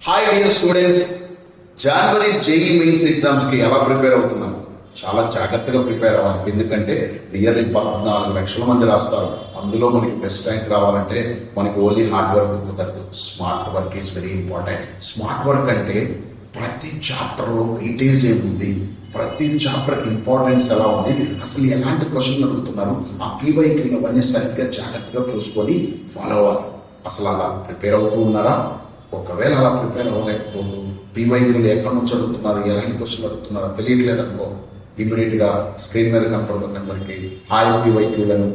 Hi dear students, జనవరి JEE mains exams కి ఎలా prepare అవుతున్నాం? చాలా జాగ్రత్తగా ప్రిపేర్ అవ్వాలి. ఎందుకంటే నియర్లీ 14 లక్షల మంది రాస్తారు. అందులో మనకి బెస్ట్ ర్యాంక్ రావాలంటే మనకి ఓన్లీ హార్డ్ వర్క్ కుదరదు. Smart work is very important. Smart work అంటే ప్రతి చాప్టర్ లో వెయిటేజ్ ఏముంది, ప్రతి చాప్టర్ ఇంపార్టెన్స్ ఎలా ఉంది, అసలు ఎలాంటి క్వశ్చన్లు అడుగుతున్నారు, ఆ పీవైక్యూలు అవన్నీ సరిగ్గా జాగ్రత్తగా చూసుకొని ఫాలో అవ్వాలి. అసలు అలా ప్రిపేర్ అవుతూ ఉన్నారా? ఒకవేళ అలా ప్రిపేర్ అవ్వలేకపోతూ పీవైక్యూలు ఎక్కడి నుంచి అడుగుతున్నారు, ఎలాంటి క్వశ్చన్లు అడుగుతున్నారో తెలియట్లేదు అనుకో, ఇమీడియట్ గా స్క్రీన్ మీద కనపడుతున్న నెంబర్కి హాయ్ పీవైక్యూలను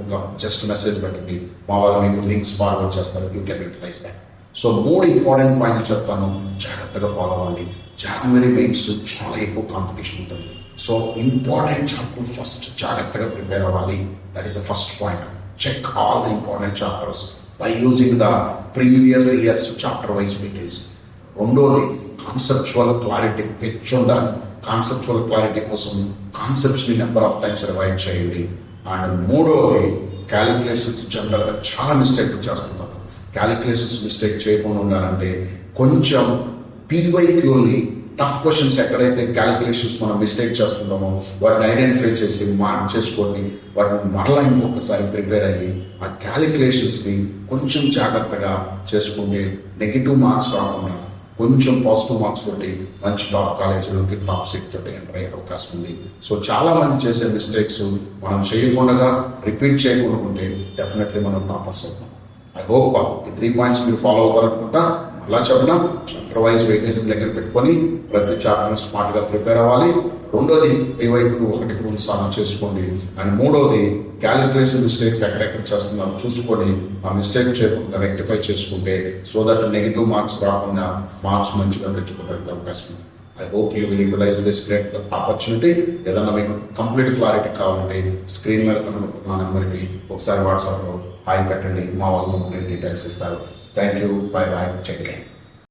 జస్ట్ మెసేజ్ పెట్టండి. మా వాళ్ళు మీకు లింక్స్ ఫార్వర్డ్ చేస్తారు. You can utilise that. So 3 important పాయింట్లు చెప్తాను, జాగ్రత్తగా ఫాలో అవ్వండి. జనవరి మెయిన్స్ చాలా ఎక్కువ కాంపిటీషన్ ఉంటుంది. సో ఇంపార్టెంట్ చాప్టర్ ఫస్ట్ జాగ్రత్తగా ప్రిపేర్ అవ్వాలి. That is the first point. Check all the important chapters by using the previous years chapter wise weightage. రెండోది కాన్సెప్చువల్ క్లారిటీ పెంచుండాలి. కాన్సెప్చువల్ క్లారిటీ కోసం కాన్సెప్ట్స్ ని నెంబర్ ఆఫ్ టైమ్స్ రివైజ్ చేయండి. And మూడోది calculations general గా చాలా mistake చేస్తున్నారు. Calculations mistake చేయకుండా ఉండాలంటే కొంచెం పీవైక్యూని టఫ్ క్వశ్చన్స్ ఎక్కడైతే క్యాలిక్యులేషన్స్ మనం మిస్టేక్ చేస్తున్నామో వాటిని ఐడెంటిఫై చేసి మార్క్ చేసుకొని వాటిని మరలా ఇంకొకసారి ప్రిపేర్ అయ్యి ఆ క్యాలిక్యులేషన్స్ ని కొంచెం జాగ్రత్తగా చేసుకుంటే నెగిటివ్ మార్క్స్ రాకుండా కొంచెం పాజిటివ్ మార్క్స్ తోటి మంచి టాప్ కాలేజీలోకి టాప్ సీట్ తోటి ఎంటర్ అయ్యే అవకాశం ఉంది. సో చాలా మంది చేసే మిస్టేక్స్ మనం చేయకుండా రిపీట్ చేయకుండా ఉంటే డెఫినెట్లీ మనం టాపర్స్ అవుతాం. ఐ హోప్ ఈ 3 పాయింట్స్ మీరు ఫాలో అవుతారనుకుంటా. అలా చెప్పిన చాప్టర్ వైజ్ వెయిటేజ్ దగ్గర పెట్టుకొని ప్రతి చాప్టర్ స్మార్ట్ గా ప్రిపేర్ అవ్వాలి. రెండోది పీవైక్యూ 1-2 సార్లు చేసుకోండి. అండ్ మూడోది క్యాలిక్యులేషన్ మిస్టేక్స్ ఎక్కడెక్కడ చేస్తున్నారో చూసుకొని ఆ మిస్టేక్ చేయకుండా రెక్టిఫై చేసుకుంటే సో దట్ నెగిటివ్ మార్క్స్ రాకుండా మార్క్స్ మంచిగా తెచ్చుకోవడానికి అవకాశం ఉంది. I hope you will utilise this great opportunity. ఏదన్నా మీకు కంప్లీట్ క్లారిటీ కావాలంటే స్క్రీన్ మీద కనుక నెంబర్కి ఒకసారి వాట్సాప్లో హాయ్ పెట్టండి. మా వాళ్ళు డీటెయిల్స్ ఇస్తారు. Thank you. By by. Take care.